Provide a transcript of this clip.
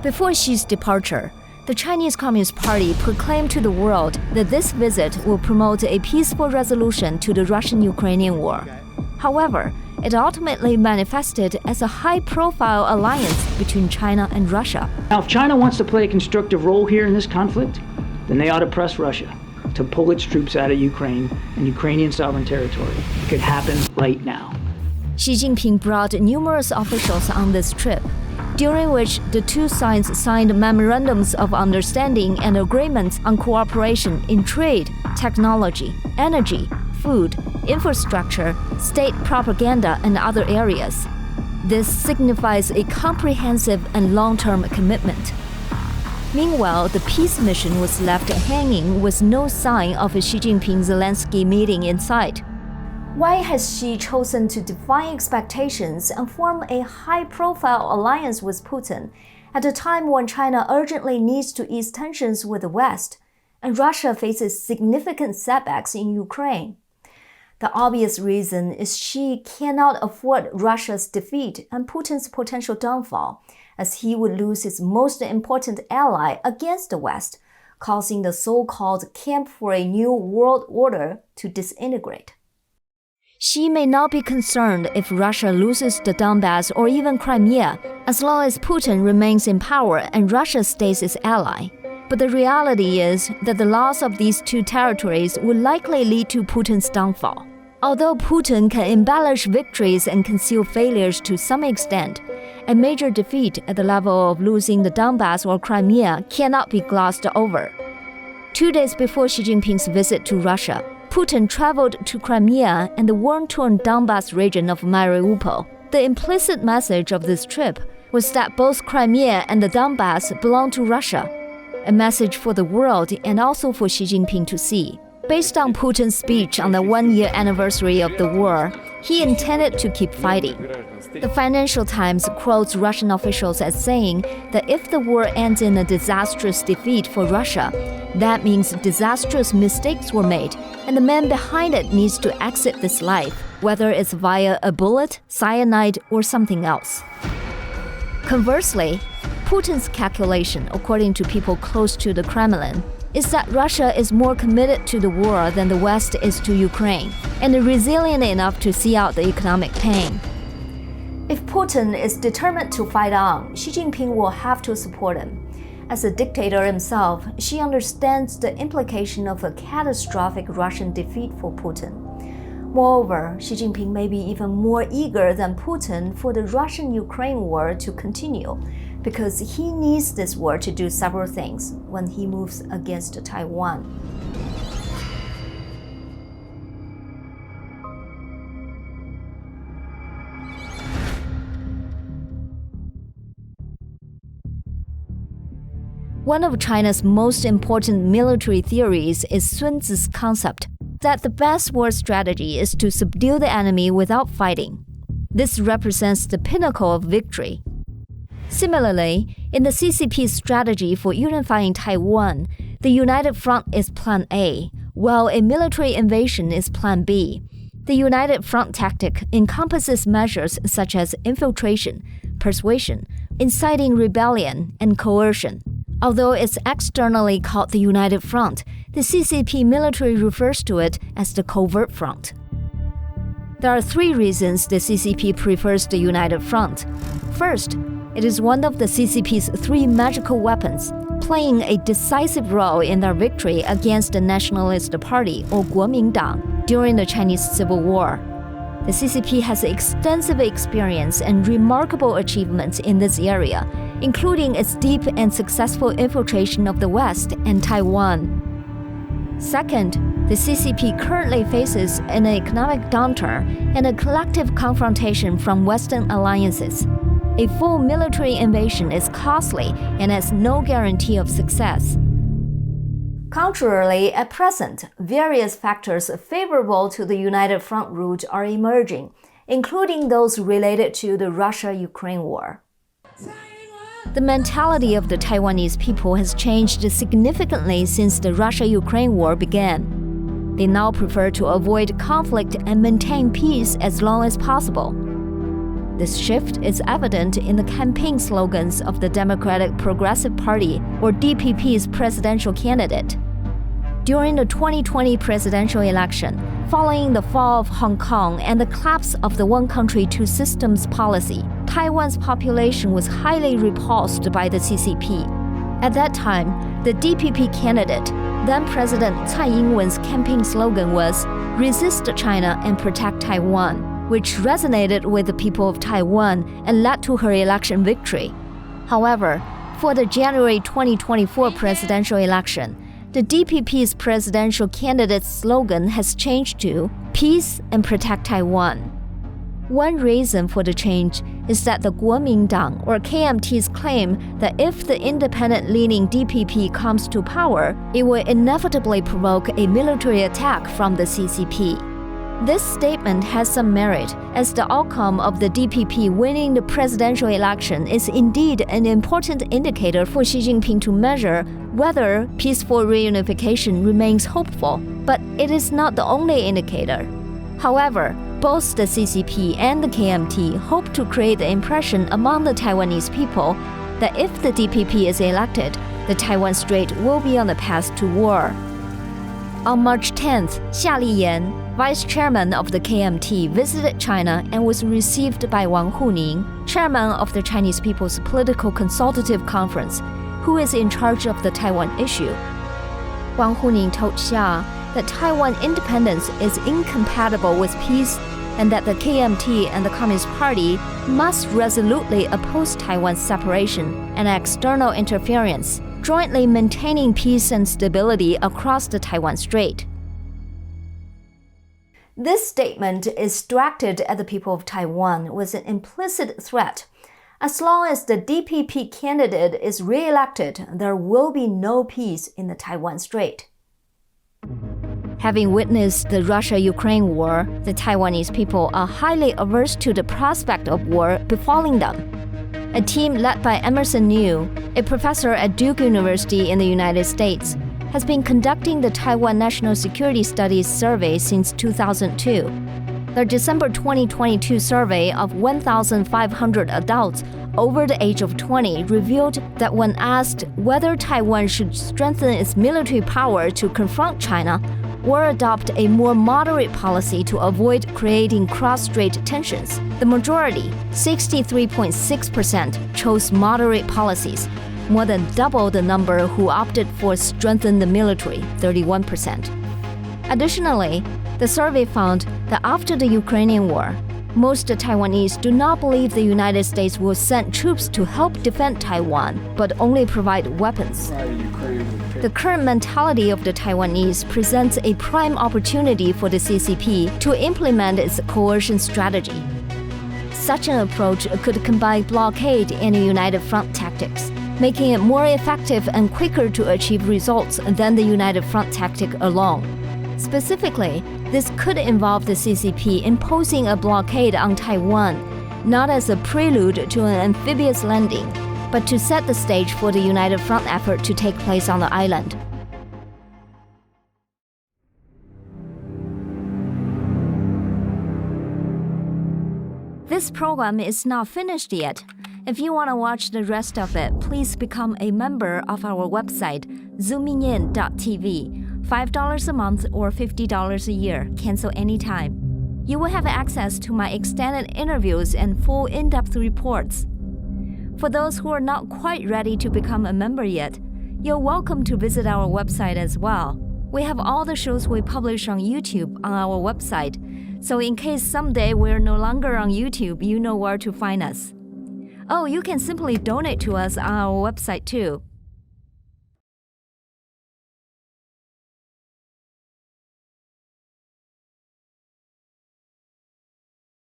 Before Xi's departure, the Chinese Communist Party proclaimed to the world that this visit will promote a peaceful resolution to the Russian-Ukrainian war. However, it ultimately manifested as a high-profile alliance between China and Russia. Now, if China wants to play a constructive role here in this conflict, then they ought to press Russia to pull its troops out of Ukraine and Ukrainian sovereign territory. It could happen right now. Xi Jinping brought numerous officials on this trip, during which the two sides signed memorandums of understanding and agreements on cooperation in trade, technology, energy, food, infrastructure, state propaganda, and other areas. This signifies a comprehensive and long-term commitment. Meanwhile, the peace mission was left hanging with no sign of a Xi Jinping-Zelensky meeting in sight. Why has Xi chosen to defy expectations and form a high-profile alliance with Putin at a time when China urgently needs to ease tensions with the West, and Russia faces significant setbacks in Ukraine? The obvious reason is Xi cannot afford Russia's defeat and Putin's potential downfall, as he would lose his most important ally against the West, causing the so-called camp for a new world order to disintegrate. Xi may not be concerned if Russia loses the Donbass or even Crimea, as long as Putin remains in power and Russia stays its ally. But the reality is that the loss of these two territories would likely lead to Putin's downfall. Although Putin can embellish victories and conceal failures to some extent, a major defeat at the level of losing the Donbass or Crimea cannot be glossed over. 2 days before Xi Jinping's visit to Russia, Putin traveled to Crimea and the war-torn Donbass region of Mariupol. The implicit message of this trip was that both Crimea and the Donbass belong to Russia, a message for the world and also for Xi Jinping to see. Based on Putin's speech on the one-year anniversary of the war, he intended to keep fighting. The Financial Times quotes Russian officials as saying that if the war ends in a disastrous defeat for Russia, that means disastrous mistakes were made, and the man behind it needs to exit this life, whether it's via a bullet, cyanide, or something else. Conversely, Putin's calculation, according to people close to the Kremlin, is that Russia is more committed to the war than the West is to Ukraine, and resilient enough to see out the economic pain. If Putin is determined to fight on, Xi Jinping will have to support him. As a dictator himself, Xi understands the implication of a catastrophic Russian defeat for Putin. Moreover, Xi Jinping may be even more eager than Putin for the Russian-Ukraine war to continue, because he needs this war to do several things when he moves against Taiwan. One of China's most important military theories is Sun Tzu's concept that the best war strategy is to subdue the enemy without fighting. This represents the pinnacle of victory. Similarly, in the CCP's strategy for unifying Taiwan, the United Front is Plan A, while a military invasion is Plan B. The United Front tactic encompasses measures such as infiltration, persuasion, inciting rebellion, and coercion. Although it's externally called the United Front, the CCP military refers to it as the Covert Front. There are 3 reasons the CCP prefers the United Front. First, it is one of the CCP's 3 magical weapons, playing a decisive role in their victory against the Nationalist Party, or Kuomintang, during the Chinese Civil War. The CCP has extensive experience and remarkable achievements in this area, including its deep and successful infiltration of the West and Taiwan. Second, the CCP currently faces an economic downturn and a collective confrontation from Western alliances. A full military invasion is costly and has no guarantee of success. Contrarily, at present, various factors favorable to the United Front route are emerging, including those related to the Russia-Ukraine war. The mentality of the Taiwanese people has changed significantly since the Russia-Ukraine war began. They now prefer to avoid conflict and maintain peace as long as possible. This shift is evident in the campaign slogans of the Democratic Progressive Party, or DPP's presidential candidate. During the 2020 presidential election, following the fall of Hong Kong and the collapse of the one country, two systems policy, Taiwan's population was highly repulsed by the CCP. At that time, the DPP candidate, then President Tsai Ing-wen's campaign slogan was "Resist China and Protect Taiwan," which resonated with the people of Taiwan and led to her election victory. However, for the January 2024 presidential election, the DPP's presidential candidate's slogan has changed to "Peace and Protect Taiwan." One reason for the change is that the Kuomintang, or KMT's claim that if the independent-leaning DPP comes to power, it will inevitably provoke a military attack from the CCP. This statement has some merit, as the outcome of the DPP winning the presidential election is indeed an important indicator for Xi Jinping to measure whether peaceful reunification remains hopeful, but it is not the only indicator. However, both the CCP and the KMT hope to create the impression among the Taiwanese people that if the DPP is elected, the Taiwan Strait will be on the path to war. On March 10th, Xia Liyan, vice chairman of the KMT, visited China and was received by Wang Huning, chairman of the Chinese People's Political Consultative Conference, who is in charge of the Taiwan issue. Wang Huning told Xia that Taiwan independence is incompatible with peace and that the KMT and the Communist Party must resolutely oppose Taiwan's separation and external interference, jointly maintaining peace and stability across the Taiwan Strait. This statement is directed at the people of Taiwan with an implicit threat. As long as the DPP candidate is re-elected, there will be no peace in the Taiwan Strait. Having witnessed the Russia-Ukraine war, the Taiwanese people are highly averse to the prospect of war befalling them. A team led by Emerson New, a professor at Duke University in the United States, has been conducting the Taiwan National Security Studies Survey since 2002. Their December 2022 survey of 1,500 adults over the age of 20 revealed that when asked whether Taiwan should strengthen its military power to confront China or adopt a more moderate policy to avoid creating cross-strait tensions, the majority, 63.6%, chose moderate policies, more than double the number who opted for strengthen the military, 31%. Additionally, the survey found that after the Ukrainian war, most Taiwanese do not believe the United States will send troops to help defend Taiwan, but only provide weapons. The current mentality of the Taiwanese presents a prime opportunity for the CCP to implement its coercion strategy. Such an approach could combine blockade and united front tactics, making it more effective and quicker to achieve results than the united front tactic alone. Specifically, this could involve the CCP imposing a blockade on Taiwan, not as a prelude to an amphibious landing, but to set the stage for the united front effort to take place on the island. This program is not finished yet. If you want to watch the rest of it, please become a member of our website, zoominyin.tv. $5 a month or $50 a year. Cancel anytime. You will have access to my extended interviews and full in-depth reports. For those who are not quite ready to become a member yet, you're welcome to visit our website as well. We have all the shows we publish on YouTube on our website, so in case someday we're no longer on YouTube, you know where to find us. Oh, you can simply donate to us on our website too.